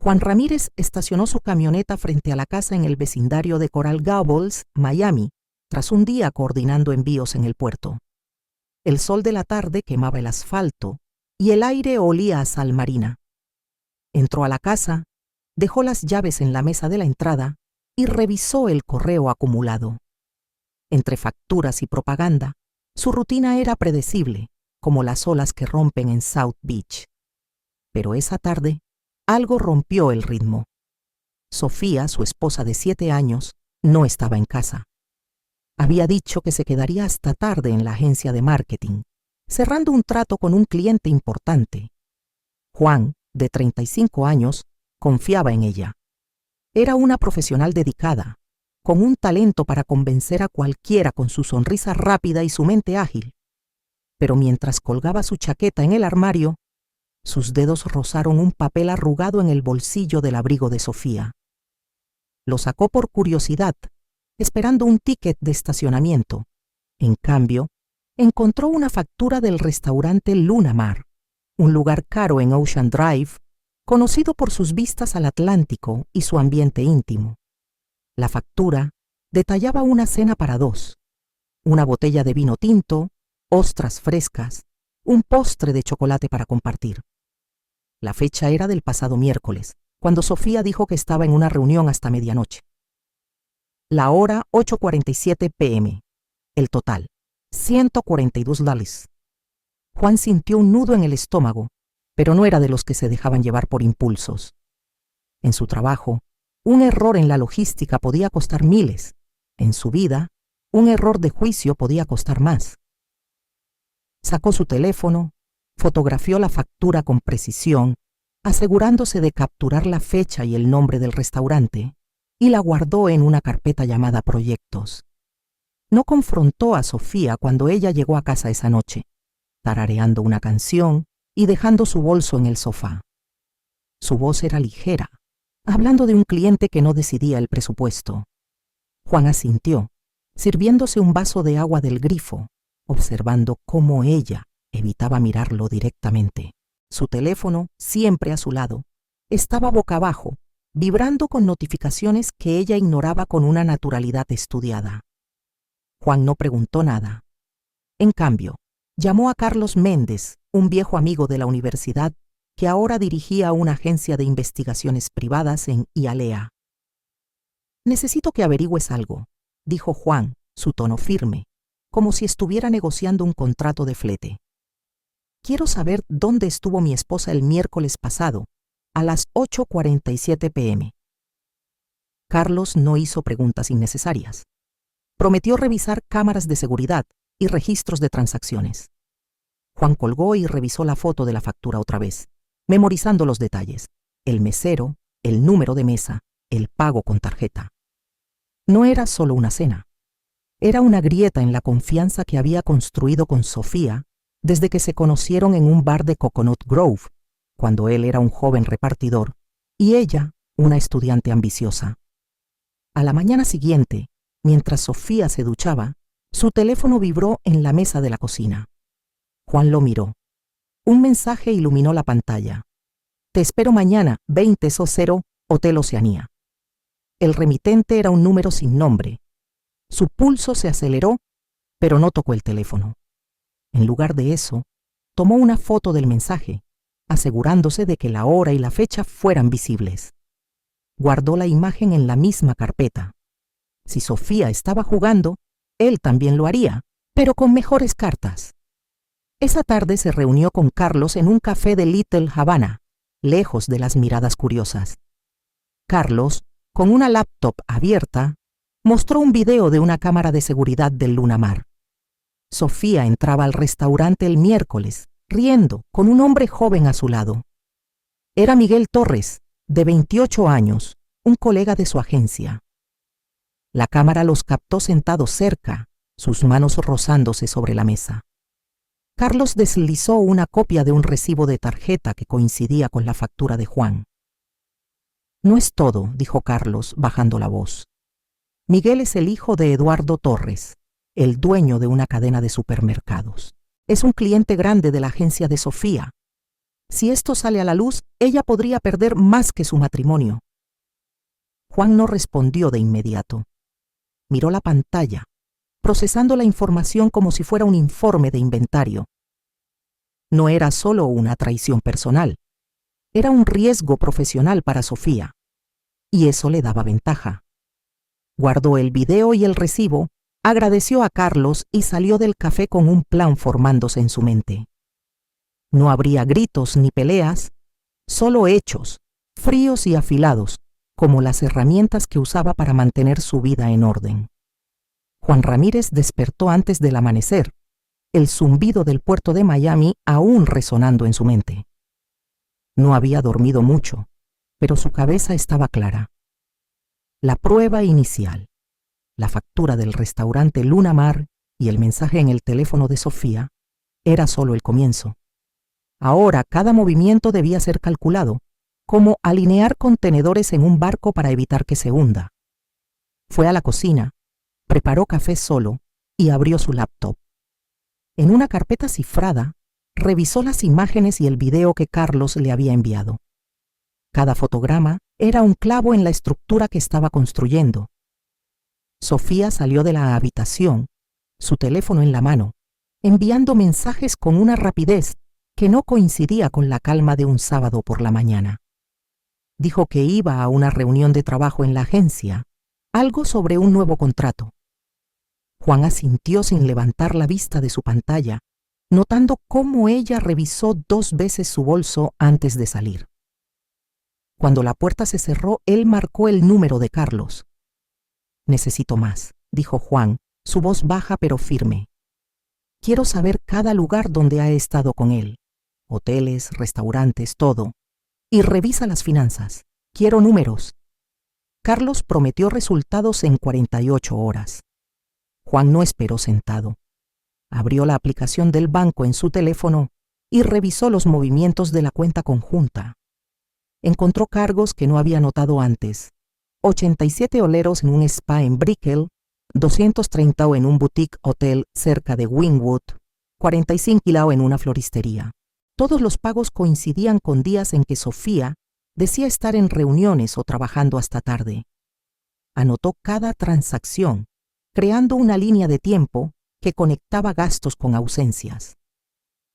Juan Ramírez estacionó su camioneta frente a la casa en el vecindario de Coral Gables, Miami, tras un día coordinando envíos en el puerto. El sol de la tarde quemaba el asfalto y el aire olía a sal marina. Entró a la casa, dejó las llaves en la mesa de la entrada y revisó el correo acumulado. Entre facturas y propaganda, su rutina era predecible, como las olas que rompen en South Beach. Pero esa tarde, algo rompió el ritmo. Sofía, su esposa de 7 años, no estaba en casa. Había dicho que se quedaría hasta tarde en la agencia de marketing, cerrando un trato con un cliente importante. Juan, de 35 años, confiaba en ella. Era una profesional dedicada, con un talento para convencer a cualquiera con su sonrisa rápida y su mente ágil. Pero mientras colgaba su chaqueta en el armario, sus dedos rozaron un papel arrugado en el bolsillo del abrigo de Sofía. Lo sacó por curiosidad, esperando un ticket de estacionamiento. En cambio, encontró una factura del restaurante Luna Mar, un lugar caro en Ocean Drive, conocido por sus vistas al Atlántico y su ambiente íntimo. La factura detallaba una cena para 2, una botella de vino tinto, ostras frescas, un postre de chocolate para compartir. La fecha era del pasado miércoles, cuando Sofía dijo que estaba en una reunión hasta medianoche. La hora 8:47 p.m. El total, $142. Juan sintió un nudo en el estómago, pero no era de los que se dejaban llevar por impulsos. En su trabajo, un error en la logística podía costar miles. En su vida, un error de juicio podía costar más. Sacó su teléfono, fotografió la factura con precisión, asegurándose de capturar la fecha y el nombre del restaurante, y la guardó en una carpeta llamada Proyectos. No confrontó a Sofía cuando ella llegó a casa esa noche, tarareando una canción y dejando su bolso en el sofá. Su voz era ligera, hablando de un cliente que no decidía el presupuesto. Juan asintió, sirviéndose un vaso de agua del grifo, observando cómo ella evitaba mirarlo directamente. Su teléfono, siempre a su lado, estaba boca abajo, vibrando con notificaciones que ella ignoraba con una naturalidad estudiada. Juan no preguntó nada. En cambio, llamó a Carlos Méndez, un viejo amigo de la universidad que ahora dirigía una agencia de investigaciones privadas en Hialeah. «Necesito que averigües algo», dijo Juan, su tono firme, como si estuviera negociando un contrato de flete. «Quiero saber dónde estuvo mi esposa el miércoles pasado, a las 8:47 p.m. Carlos no hizo preguntas innecesarias. Prometió revisar cámaras de seguridad y registros de transacciones. Juan colgó y revisó la foto de la factura otra vez, memorizando los detalles: el mesero, el número de mesa, el pago con tarjeta. No era solo una cena. Era una grieta en la confianza que había construido con Sofía desde que se conocieron en un bar de Coconut Grove, cuando él era un joven repartidor y ella una estudiante ambiciosa. A la mañana siguiente, mientras Sofía se duchaba, su teléfono vibró en la mesa de la cocina. Juan lo miró. Un mensaje iluminó la pantalla. «Te espero mañana, 20:00, Hotel Oceanía». El remitente era un número sin nombre. Su pulso se aceleró, pero no tocó el teléfono. En lugar de eso, tomó una foto del mensaje, asegurándose de que la hora y la fecha fueran visibles. Guardó la imagen en la misma carpeta. Si Sofía estaba jugando, él también lo haría, pero con mejores cartas. Esa tarde se reunió con Carlos en un café de Little Havana, lejos de las miradas curiosas. Carlos, con una laptop abierta, mostró un video de una cámara de seguridad del Luna Mar. Sofía entraba al restaurante el miércoles, riendo, con un hombre joven a su lado. Era Miguel Torres, de 28 años, un colega de su agencia. La cámara los captó sentados cerca, sus manos rozándose sobre la mesa. Carlos deslizó una copia de un recibo de tarjeta que coincidía con la factura de Juan. «No es todo», dijo Carlos, bajando la voz. «Miguel es el hijo de Eduardo Torres, el dueño de una cadena de supermercados. Es un cliente grande de la agencia de Sofía. Si esto sale a la luz, ella podría perder más que su matrimonio. Juan no respondió de inmediato. Miró la pantalla, procesando la información como si fuera un informe de inventario. No era solo una traición personal, era un riesgo profesional para Sofía, y eso le daba ventaja. Guardó el video y el recibo, agradeció a Carlos y salió del café con un plan formándose en su mente. No habría gritos ni peleas, solo hechos, fríos y afilados, como las herramientas que usaba para mantener su vida en orden. Juan Ramírez despertó antes del amanecer, el zumbido del puerto de Miami aún resonando en su mente. No había dormido mucho, pero su cabeza estaba clara. La prueba inicial, la factura del restaurante Luna Mar y el mensaje en el teléfono de Sofía, era solo el comienzo. Ahora cada movimiento debía ser calculado, como alinear contenedores en un barco para evitar que se hunda. Fue a la cocina, preparó café solo y abrió su laptop. En una carpeta cifrada, revisó las imágenes y el video que Carlos le había enviado. Cada fotograma era un clavo en la estructura que estaba construyendo. Sofía salió de la habitación, su teléfono en la mano, enviando mensajes con una rapidez que no coincidía con la calma de un sábado por la mañana. Dijo que iba a una reunión de trabajo en la agencia, algo sobre un nuevo contrato. Juan asintió sin levantar la vista de su pantalla, notando cómo ella revisó 2 veces su bolso antes de salir. Cuando la puerta se cerró, él marcó el número de Carlos. «Necesito más», dijo Juan, su voz baja pero firme. «Quiero saber cada lugar donde ha estado con él. Hoteles, restaurantes, todo. Y revisa las finanzas. Quiero números». Carlos prometió resultados en 48 horas. Juan no esperó sentado. Abrió la aplicación del banco en su teléfono y revisó los movimientos de la cuenta conjunta. Encontró cargos que no había notado antes. 87 oleros en un spa en Brickell, 230 en un boutique hotel cerca de Wynwood, 45 en una floristería. Todos los pagos coincidían con días en que Sofía decía estar en reuniones o trabajando hasta tarde. Anotó cada transacción, creando una línea de tiempo que conectaba gastos con ausencias.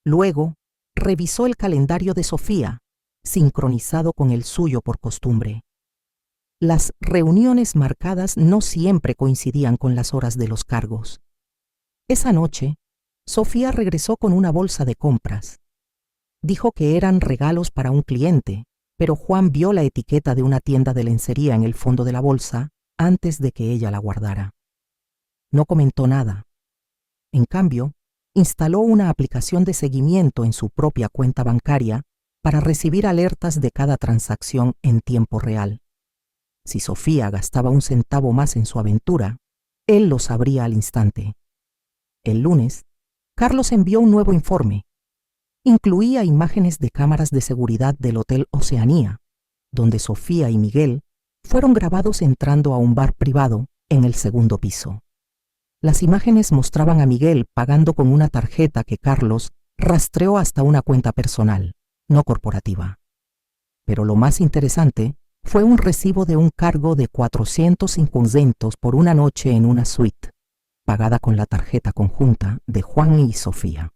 Luego, revisó el calendario de Sofía, sincronizado con el suyo por costumbre. Las reuniones marcadas no siempre coincidían con las horas de los cargos. Esa noche, Sofía regresó con una bolsa de compras. Dijo que eran regalos para un cliente, pero Juan vio la etiqueta de una tienda de lencería en el fondo de la bolsa antes de que ella la guardara. No comentó nada. En cambio, instaló una aplicación de seguimiento en su propia cuenta bancaria para recibir alertas de cada transacción en tiempo real. Si Sofía gastaba un centavo más en su aventura, él lo sabría al instante. El lunes, Carlos envió un nuevo informe. Incluía imágenes de cámaras de seguridad del Hotel Oceanía, donde Sofía y Miguel fueron grabados entrando a un bar privado en el segundo piso. Las imágenes mostraban a Miguel pagando con una tarjeta que Carlos rastreó hasta una cuenta personal, no corporativa. Pero lo más interesante fue un recibo de un cargo de 450 por una noche en una suite, pagada con la tarjeta conjunta de Juan y Sofía.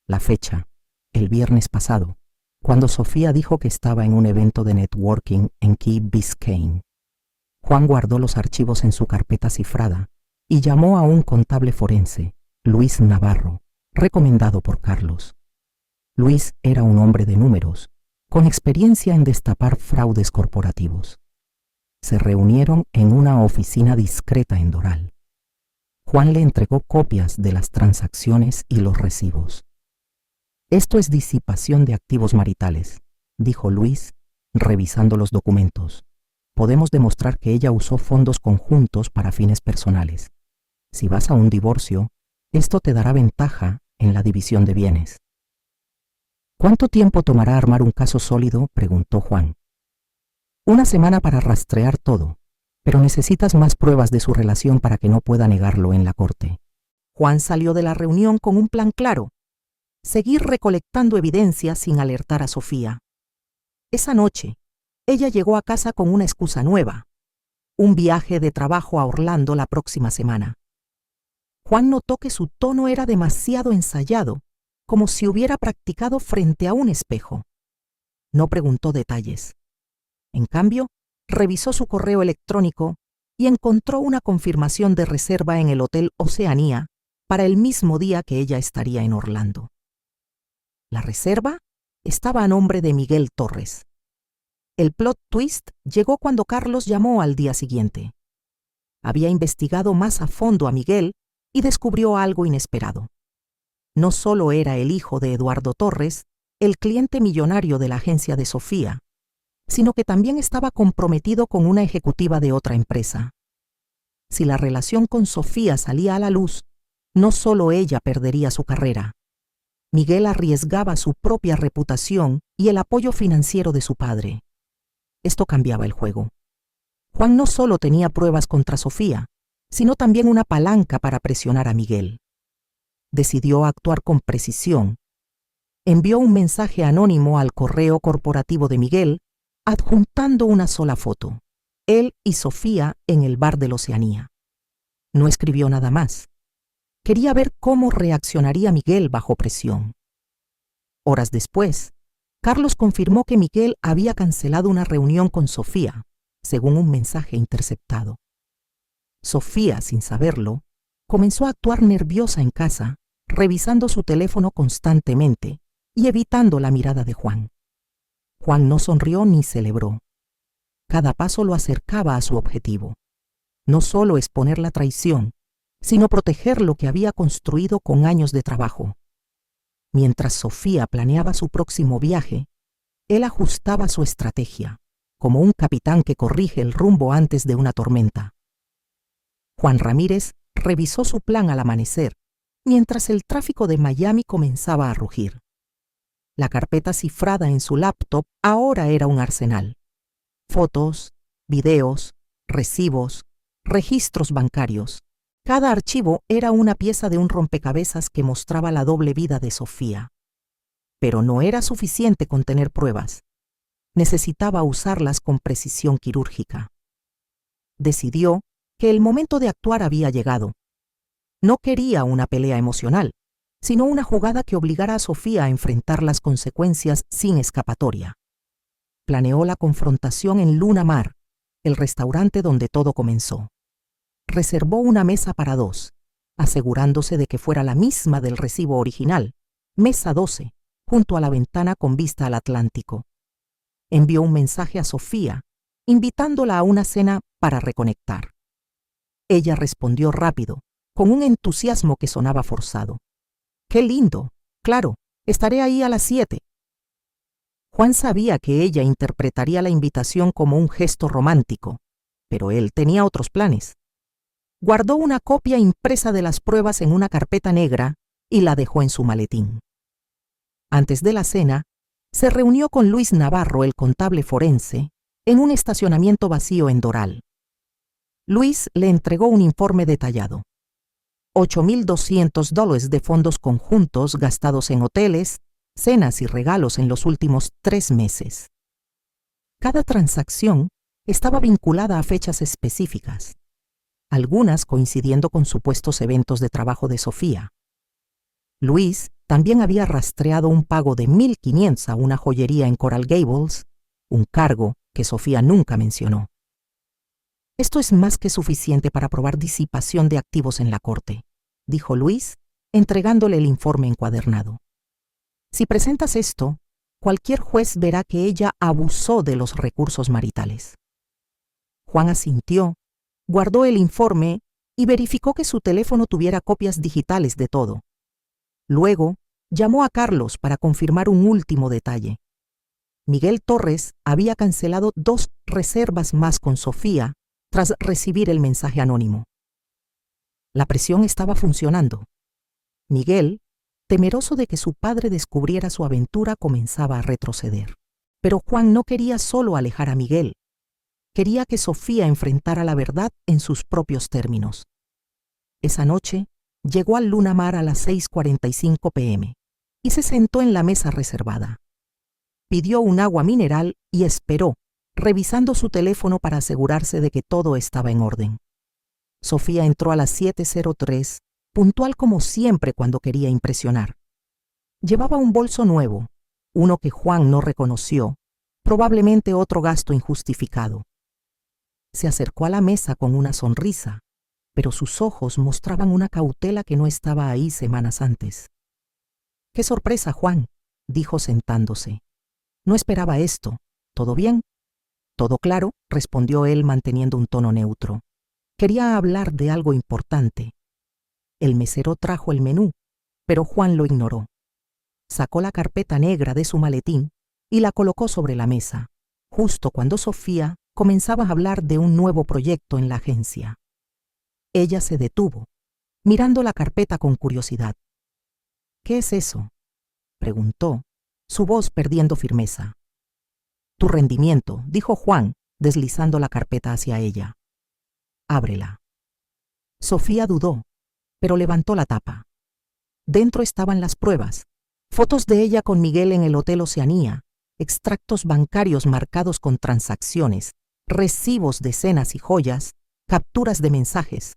La fecha, el viernes pasado, cuando Sofía dijo que estaba en un evento de networking en Key Biscayne. Juan guardó los archivos en su carpeta cifrada y llamó a un contable forense, Luis Navarro, recomendado por Carlos. Luis era un hombre de números, con experiencia en destapar fraudes corporativos. Se reunieron en una oficina discreta en Doral. Juan le entregó copias de las transacciones y los recibos. «Esto es disipación de activos maritales», dijo Luis, revisando los documentos. «Podemos demostrar que ella usó fondos conjuntos para fines personales. Si vas a un divorcio, esto te dará ventaja en la división de bienes». «¿Cuánto tiempo tomará armar un caso sólido?», preguntó Juan. «Una semana para rastrear todo, pero necesitas más pruebas de su relación para que no pueda negarlo en la corte». Juan salió de la reunión con un plan claro. seguir recolectando evidencia sin alertar a Sofía. Esa noche, ella llegó a casa con una excusa nueva: un viaje de trabajo a Orlando la próxima semana. Juan notó que su tono era demasiado ensayado, como si hubiera practicado frente a un espejo. No preguntó detalles. En cambio, revisó su correo electrónico y encontró una confirmación de reserva en el Hotel Oceanía para el mismo día que ella estaría en Orlando. La reserva estaba a nombre de Miguel Torres. El plot twist llegó cuando Carlos llamó al día siguiente. Había investigado más a fondo a Miguel y descubrió algo inesperado. No solo era el hijo de Eduardo Torres, el cliente millonario de la agencia de Sofía, sino que también estaba comprometido con una ejecutiva de otra empresa. Si la relación con Sofía salía a la luz, no solo ella perdería su carrera. Miguel arriesgaba su propia reputación y el apoyo financiero de su padre. Esto cambiaba el juego. Juan no solo tenía pruebas contra Sofía, sino también una palanca para presionar a Miguel. Decidió actuar con precisión. Envió un mensaje anónimo al correo corporativo de Miguel, adjuntando una sola foto: él y Sofía en el bar del Oceanía. No escribió nada más. Quería ver cómo reaccionaría Miguel bajo presión. Horas después, Carlos confirmó que Miguel había cancelado una reunión con Sofía, según un mensaje interceptado. Sofía, sin saberlo, comenzó a actuar nerviosa en casa, revisando su teléfono constantemente y evitando la mirada de Juan. Juan no sonrió ni celebró. Cada paso lo acercaba a su objetivo: no solo exponer la traición, sino proteger lo que había construido con años de trabajo. Mientras Sofía planeaba su próximo viaje, él ajustaba su estrategia, como un capitán que corrige el rumbo antes de una tormenta. Juan Ramírez revisó su plan al amanecer, mientras el tráfico de Miami comenzaba a rugir. La carpeta cifrada en su laptop ahora era un arsenal: fotos, videos, recibos, registros bancarios. Cada archivo era una pieza de un rompecabezas que mostraba la doble vida de Sofía. Pero no era suficiente con tener pruebas. Necesitaba usarlas con precisión quirúrgica. Decidió que el momento de actuar había llegado. No quería una pelea emocional, sino una jugada que obligara a Sofía a enfrentar las consecuencias sin escapatoria. Planeó la confrontación en Luna Mar, el restaurante donde todo comenzó. Reservó una mesa para 2, asegurándose de que fuera la misma del recibo original, mesa 12, junto a la ventana con vista al Atlántico. Envió un mensaje a Sofía, invitándola a una cena para reconectar. Ella respondió rápido, con un entusiasmo que sonaba forzado: ¡Qué lindo! Claro, estaré ahí a las 7. Juan sabía que ella interpretaría la invitación como un gesto romántico, pero él tenía otros planes. Guardó una copia impresa de las pruebas en una carpeta negra y la dejó en su maletín. Antes de la cena, se reunió con Luis Navarro, el contable forense, en un estacionamiento vacío en Doral. Luis le entregó un informe detallado: $8,200 de fondos conjuntos gastados en hoteles, cenas y regalos en los últimos 3 meses. Cada transacción estaba vinculada a fechas específicas, algunas coincidiendo con supuestos eventos de trabajo de Sofía. Luis también había rastreado un pago de $1,500 a una joyería en Coral Gables, un cargo que Sofía nunca mencionó. Esto es más que suficiente para probar disipación de activos en la corte, dijo Luis, entregándole el informe encuadernado. Si presentas esto, cualquier juez verá que ella abusó de los recursos maritales. Juan asintió, guardó el informe y verificó que su teléfono tuviera copias digitales de todo. Luego, llamó a Carlos para confirmar un último detalle. Miguel Torres había cancelado 2 reservas más con Sofía tras recibir el mensaje anónimo. La presión estaba funcionando. Miguel, temeroso de que su padre descubriera su aventura, comenzaba a retroceder. Pero Juan no quería solo alejar a Miguel. Quería que Sofía enfrentara la verdad en sus propios términos. Esa noche, llegó al Luna Mar a las 6:45 p.m. y se sentó en la mesa reservada. Pidió un agua mineral y esperó, revisando su teléfono para asegurarse de que todo estaba en orden. Sofía entró a las 7:03, puntual como siempre cuando quería impresionar. Llevaba un bolso nuevo, uno que Juan no reconoció, probablemente otro gasto injustificado. Se acercó a la mesa con una sonrisa, pero sus ojos mostraban una cautela que no estaba ahí semanas antes. «¡Qué sorpresa, Juan!», dijo sentándose. «No esperaba esto. ¿Todo bien?». «Todo claro», respondió él manteniendo un tono neutro. Quería hablar de algo importante. El mesero trajo el menú, pero Juan lo ignoró. Sacó la carpeta negra de su maletín y la colocó sobre la mesa, justo cuando Sofía comenzaba a hablar de un nuevo proyecto en la agencia. Ella se detuvo, mirando la carpeta con curiosidad. «¿Qué es eso?», preguntó, su voz perdiendo firmeza. «Tu rendimiento», dijo Juan, deslizando la carpeta hacia ella. «Ábrela». Sofía dudó, pero levantó la tapa. Dentro estaban las pruebas, fotos de ella con Miguel en el Hotel Oceanía, extractos bancarios marcados con transacciones, recibos de cenas y joyas, capturas de mensajes.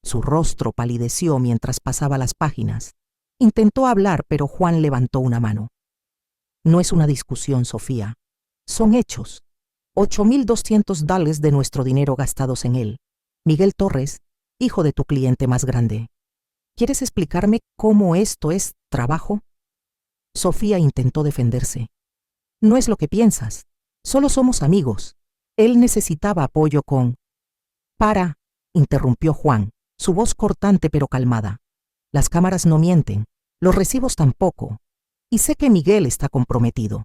Su rostro palideció mientras pasaba las páginas. Intentó hablar, pero Juan levantó una mano. «No es una discusión, Sofía. Son hechos. $8,200 de nuestro dinero gastados en él. Miguel Torres, hijo de tu cliente más grande. ¿Quieres explicarme cómo esto es trabajo?». Sofía intentó defenderse. «No es lo que piensas. Solo somos amigos. Él necesitaba apoyo con…». «Para», interrumpió Juan, su voz cortante pero calmada. «Las cámaras no mienten, los recibos tampoco. Y sé que Miguel está comprometido.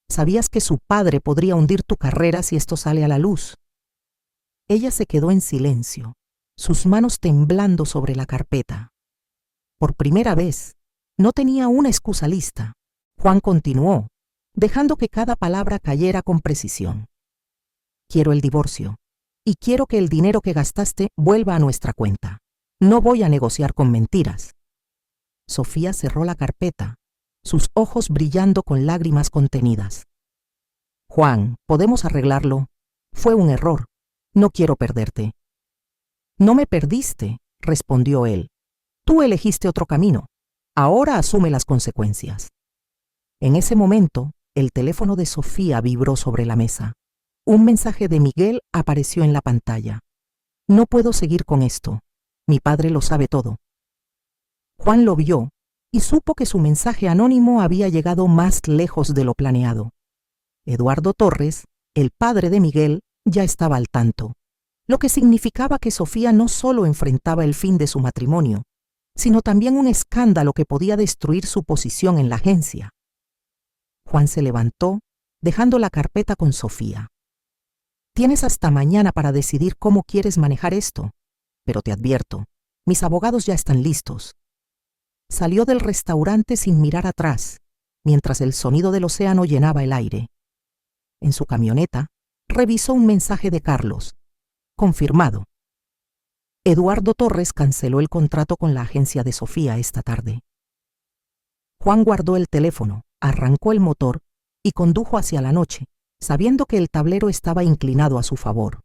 ¿Sabías que su padre podría hundir tu carrera si esto sale a la luz?». Ella se quedó en silencio, sus manos temblando sobre la carpeta. Por primera vez, no tenía una excusa lista. Juan continuó, dejando que cada palabra cayera con precisión. «Quiero el divorcio, y quiero que el dinero que gastaste vuelva a nuestra cuenta. No voy a negociar con mentiras». Sofía cerró la carpeta, sus ojos brillando con lágrimas contenidas. «Juan, ¿podemos arreglarlo? Fue un error. No quiero perderte». «No me perdiste», respondió él. «Tú elegiste otro camino. Ahora asume las consecuencias». En ese momento, el teléfono de Sofía vibró sobre la mesa. Un mensaje de Miguel apareció en la pantalla. «No puedo seguir con esto. Mi padre lo sabe todo». Juan lo vio y supo que su mensaje anónimo había llegado más lejos de lo planeado. Eduardo Torres, el padre de Miguel, ya estaba al tanto, lo que significaba que Sofía no solo enfrentaba el fin de su matrimonio, sino también un escándalo que podía destruir su posición en la agencia. Juan se levantó, dejando la carpeta con Sofía. «Tienes hasta mañana para decidir cómo quieres manejar esto, pero te advierto, mis abogados ya están listos». Salió del restaurante sin mirar atrás, mientras el sonido del océano llenaba el aire. En su camioneta, revisó un mensaje de Carlos. Confirmado. Eduardo Torres canceló el contrato con la agencia de Sofía esta tarde. Juan guardó el teléfono, arrancó el motor y condujo hacia la noche, sabiendo que el tablero estaba inclinado a su favor.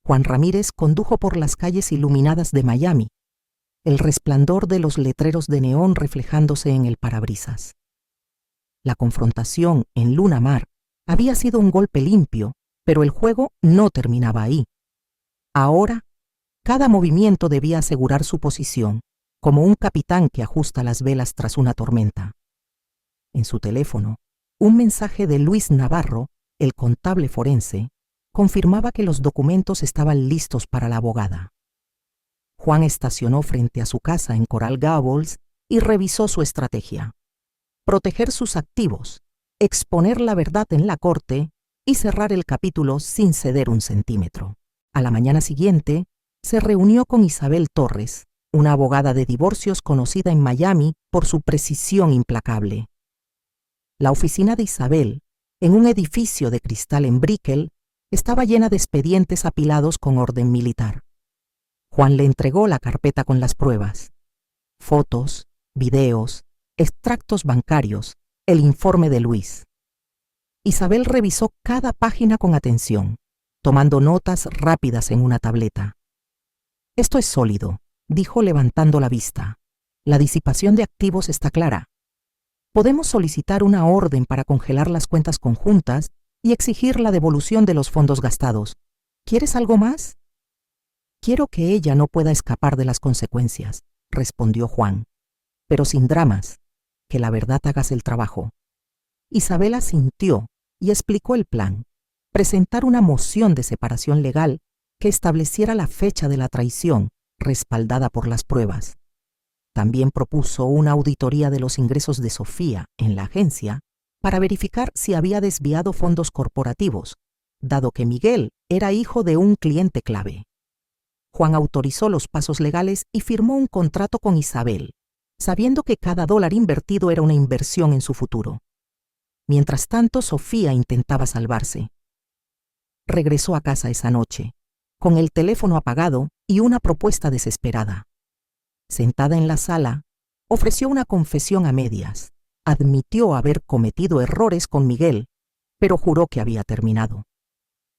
Juan Ramírez condujo por las calles iluminadas de Miami, el resplandor de los letreros de neón reflejándose en el parabrisas. La confrontación en Luna Mar había sido un golpe limpio, pero el juego no terminaba ahí. Ahora, cada movimiento debía asegurar su posición, como un capitán que ajusta las velas tras una tormenta. En su teléfono, un mensaje de Luis Navarro, el contable forense, confirmaba que los documentos estaban listos para la abogada. Juan estacionó frente a su casa en Coral Gables y revisó su estrategia: proteger sus activos, exponer la verdad en la corte y cerrar el capítulo sin ceder un centímetro. A la mañana siguiente, se reunió con Isabel Torres, una abogada de divorcios conocida en Miami por su precisión implacable. La oficina de Isabel, en un edificio de cristal en Brickell, estaba llena de expedientes apilados con orden militar. Juan le entregó la carpeta con las pruebas: fotos, videos, extractos bancarios, el informe de Luis. Isabel revisó cada página con atención, tomando notas rápidas en una tableta. «Esto es sólido», dijo levantando la vista. «La disipación de activos está clara. Podemos solicitar una orden para congelar las cuentas conjuntas y exigir la devolución de los fondos gastados. ¿Quieres algo más?» «Quiero que ella no pueda escapar de las consecuencias», respondió Juan, «pero sin dramas, que la verdad hagas el trabajo». Isabel asintió y explicó el plan: presentar una moción de separación legal que estableciera la fecha de la traición, respaldada por las pruebas. También propuso una auditoría de los ingresos de Sofía en la agencia para verificar si había desviado fondos corporativos, dado que Miguel era hijo de un cliente clave. Juan autorizó los pasos legales y firmó un contrato con Isabel, sabiendo que cada dólar invertido era una inversión en su futuro. Mientras tanto, Sofía intentaba salvarse. Regresó a casa esa noche, con el teléfono apagado y una propuesta desesperada. Sentada en la sala, ofreció una confesión a medias. Admitió haber cometido errores con Miguel, pero juró que había terminado.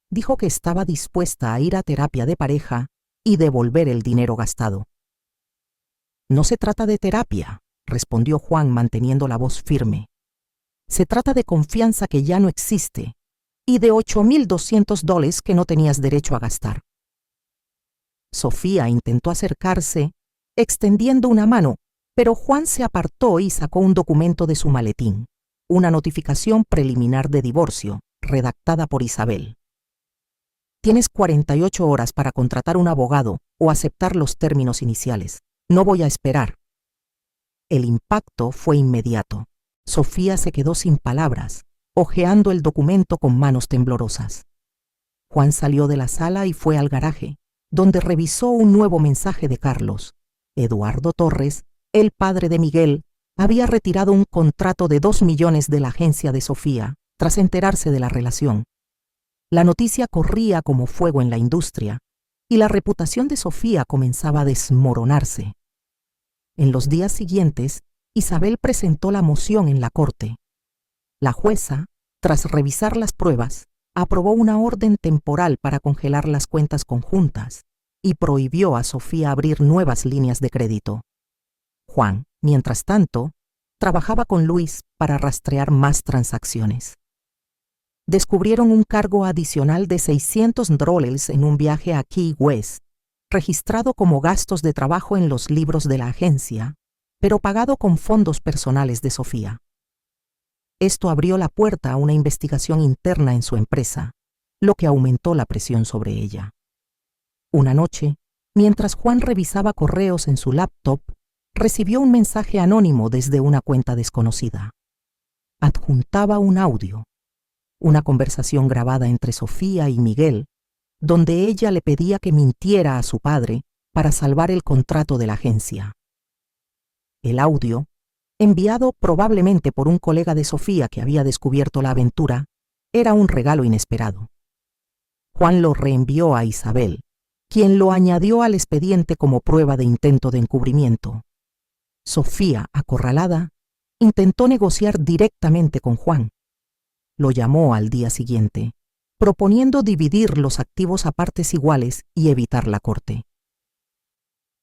Dijo que estaba dispuesta a ir a terapia de pareja y devolver el dinero gastado. «No se trata de terapia», respondió Juan manteniendo la voz firme. «Se trata de confianza que ya no existe y de $8,200 que no tenías derecho a gastar». Sofía intentó acercarse, extendiendo una mano, pero Juan se apartó y sacó un documento de su maletín, una notificación preliminar de divorcio, redactada por Isabel. «Tienes 48 horas para contratar un abogado o aceptar los términos iniciales. No voy a esperar». El impacto fue inmediato. Sofía se quedó sin palabras, hojeando el documento con manos temblorosas. Juan salió de la sala y fue al garaje, donde revisó un nuevo mensaje de Carlos. Eduardo Torres, el padre de Miguel, había retirado un contrato de 2 millones de la agencia de Sofía, tras enterarse de la relación. La noticia corría como fuego en la industria, y la reputación de Sofía comenzaba a desmoronarse. En los días siguientes, Isabel presentó la moción en la corte. La jueza, tras revisar las pruebas, aprobó una orden temporal para congelar las cuentas conjuntas y prohibió a Sofía abrir nuevas líneas de crédito. Juan, mientras tanto, trabajaba con Luis para rastrear más transacciones. Descubrieron un cargo adicional de $600 en un viaje a Key West, registrado como gastos de trabajo en los libros de la agencia, pero pagado con fondos personales de Sofía. Esto abrió la puerta a una investigación interna en su empresa, lo que aumentó la presión sobre ella. Una noche, mientras Juan revisaba correos en su laptop, recibió un mensaje anónimo desde una cuenta desconocida. Adjuntaba un audio, una conversación grabada entre Sofía y Miguel, donde ella le pedía que mintiera a su padre para salvar el contrato de la agencia. El audio, enviado probablemente por un colega de Sofía que había descubierto la aventura, era un regalo inesperado. Juan lo reenvió a Isabel, quien lo añadió al expediente como prueba de intento de encubrimiento. Sofía, acorralada, intentó negociar directamente con Juan. Lo llamó al día siguiente, proponiendo dividir los activos a partes iguales y evitar la corte.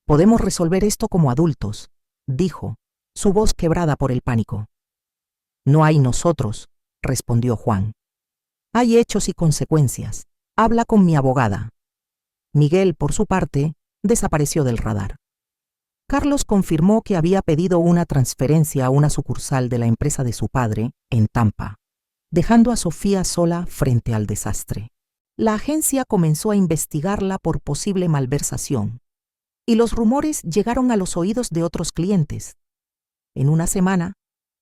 «Podemos resolver esto como adultos», dijo, su voz quebrada por el pánico. «No hay nosotros», respondió Juan. «Hay hechos y consecuencias. Habla con mi abogada». Miguel, por su parte, desapareció del radar. Carlos confirmó que había pedido una transferencia a una sucursal de la empresa de su padre, en Tampa, dejando a Sofía sola frente al desastre. La agencia comenzó a investigarla por posible malversación, y los rumores llegaron a los oídos de otros clientes. En una semana,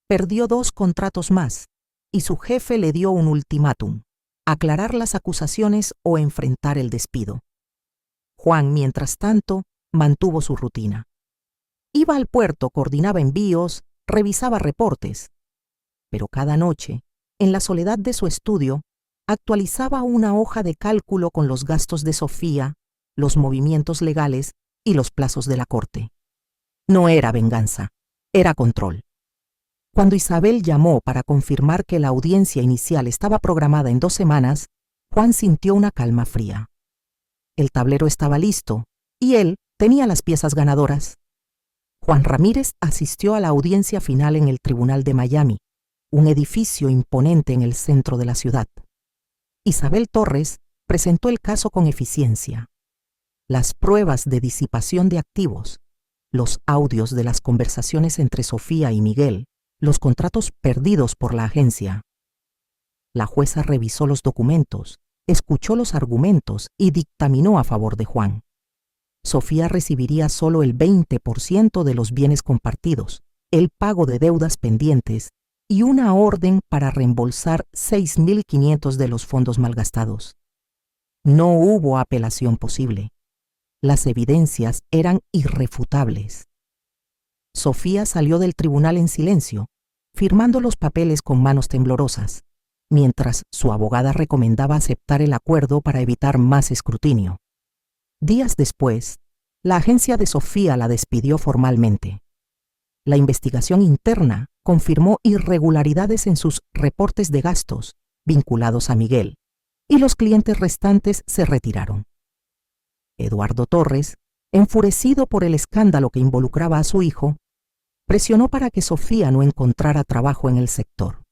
perdió 2 contratos más, y su jefe le dio un ultimátum: aclarar las acusaciones o enfrentar el despido. Juan, mientras tanto, mantuvo su rutina. Iba al puerto, coordinaba envíos, revisaba reportes, pero cada noche, en la soledad de su estudio, actualizaba una hoja de cálculo con los gastos de Sofía, los movimientos legales y los plazos de la corte. No era venganza, era control. Cuando Isabel llamó para confirmar que la audiencia inicial estaba programada en 2 semanas, Juan sintió una calma fría. El tablero estaba listo y él tenía las piezas ganadoras. Juan Ramírez asistió a la audiencia final en el Tribunal de Miami, un edificio imponente en el centro de la ciudad. Isabel Torres presentó el caso con eficiencia. Las pruebas de disipación de activos, los audios de las conversaciones entre Sofía y Miguel, los contratos perdidos por la agencia. La jueza revisó los documentos, escuchó los argumentos y dictaminó a favor de Juan. Sofía recibiría solo el 20% de los bienes compartidos, el pago de deudas pendientes y una orden para reembolsar 6.500 de los fondos malgastados. No hubo apelación posible. Las evidencias eran irrefutables. Sofía salió del tribunal en silencio, firmando los papeles con manos temblorosas, mientras su abogada recomendaba aceptar el acuerdo para evitar más escrutinio. Días después, la agencia de Sofía la despidió formalmente. La investigación interna confirmó irregularidades en sus reportes de gastos vinculados a Miguel, y los clientes restantes se retiraron. Eduardo Torres, enfurecido por el escándalo que involucraba a su hijo, presionó para que Sofía no encontrara trabajo en el sector.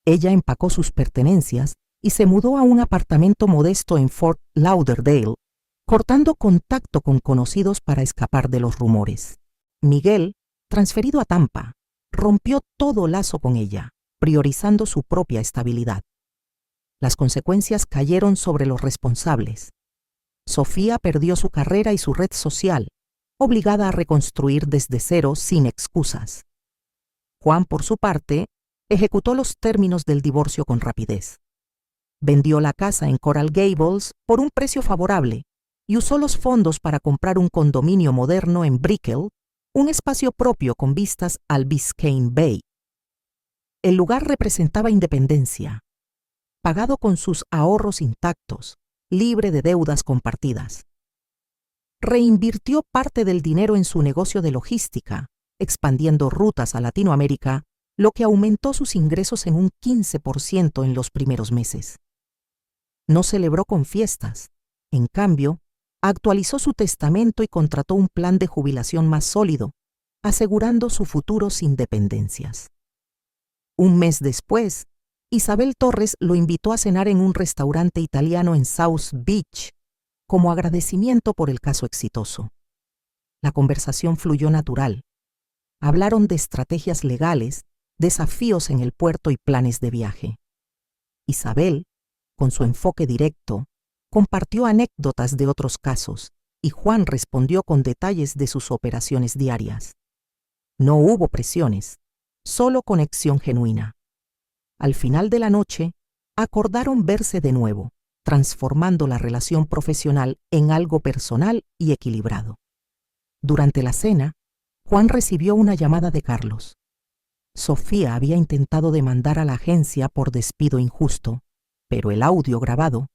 Ella empacó sus pertenencias y se mudó a un apartamento modesto en Fort Lauderdale, cortando contacto con conocidos para escapar de los rumores. Miguel, transferido a Tampa, rompió todo lazo con ella, priorizando su propia estabilidad. Las consecuencias cayeron sobre los responsables. Sofía perdió su carrera y su red social, obligada a reconstruir desde cero sin excusas. Juan, por su parte, ejecutó los términos del divorcio con rapidez. Vendió la casa en Coral Gables por un precio favorable y usó los fondos para comprar un condominio moderno en Brickell, un espacio propio con vistas al Biscayne Bay. El lugar representaba independencia, pagado con sus ahorros intactos, libre de deudas compartidas. Reinvirtió parte del dinero en su negocio de logística, expandiendo rutas a Latinoamérica, lo que aumentó sus ingresos en un 15% en los primeros meses. No celebró con fiestas. En cambio, actualizó su testamento y contrató un plan de jubilación más sólido, asegurando su futuro sin dependencias. Un mes después, Isabel Torres lo invitó a cenar en un restaurante italiano en South Beach, como agradecimiento por el caso exitoso. La conversación fluyó natural. Hablaron de estrategias legales, desafíos en el puerto y planes de viaje. Isabel, con su enfoque directo, compartió anécdotas de otros casos y Juan respondió con detalles de sus operaciones diarias. No hubo presiones, solo conexión genuina. Al final de la noche, acordaron verse de nuevo, transformando la relación profesional en algo personal y equilibrado. Durante la cena, Juan recibió una llamada de Carlos. Sofía había intentado demandar a la agencia por despido injusto, pero el audio grabado,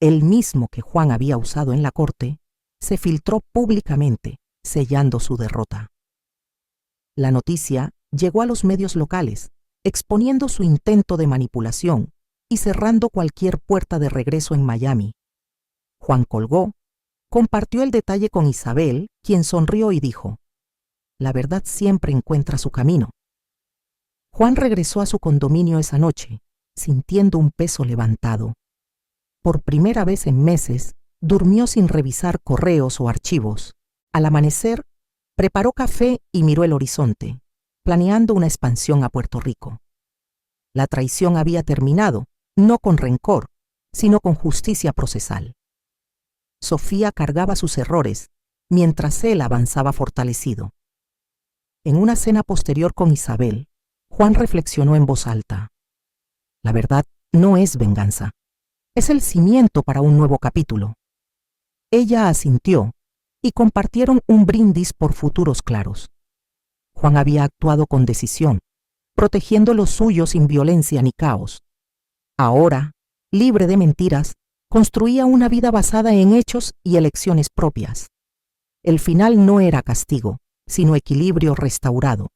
el mismo que Juan había usado en la corte, se filtró públicamente, sellando su derrota. La noticia llegó a los medios locales, exponiendo su intento de manipulación y cerrando cualquier puerta de regreso en Miami. Juan colgó, compartió el detalle con Isabel, quien sonrió y dijo: «La verdad siempre encuentra su camino». Juan regresó a su condominio esa noche, sintiendo un peso levantado. Por primera vez en meses, durmió sin revisar correos o archivos. Al amanecer, preparó café y miró el horizonte, planeando una expansión a Puerto Rico. La traición había terminado, no con rencor, sino con justicia procesal. Sofía cargaba sus errores, mientras él avanzaba fortalecido. En una cena posterior con Isabel, Juan reflexionó en voz alta. La verdad no es venganza, es el cimiento para un nuevo capítulo. Ella asintió y compartieron un brindis por futuros claros. Juan había actuado con decisión, protegiendo lo suyo sin violencia ni caos. Ahora, libre de mentiras, construía una vida basada en hechos y elecciones propias. El final no era castigo, sino equilibrio restaurado.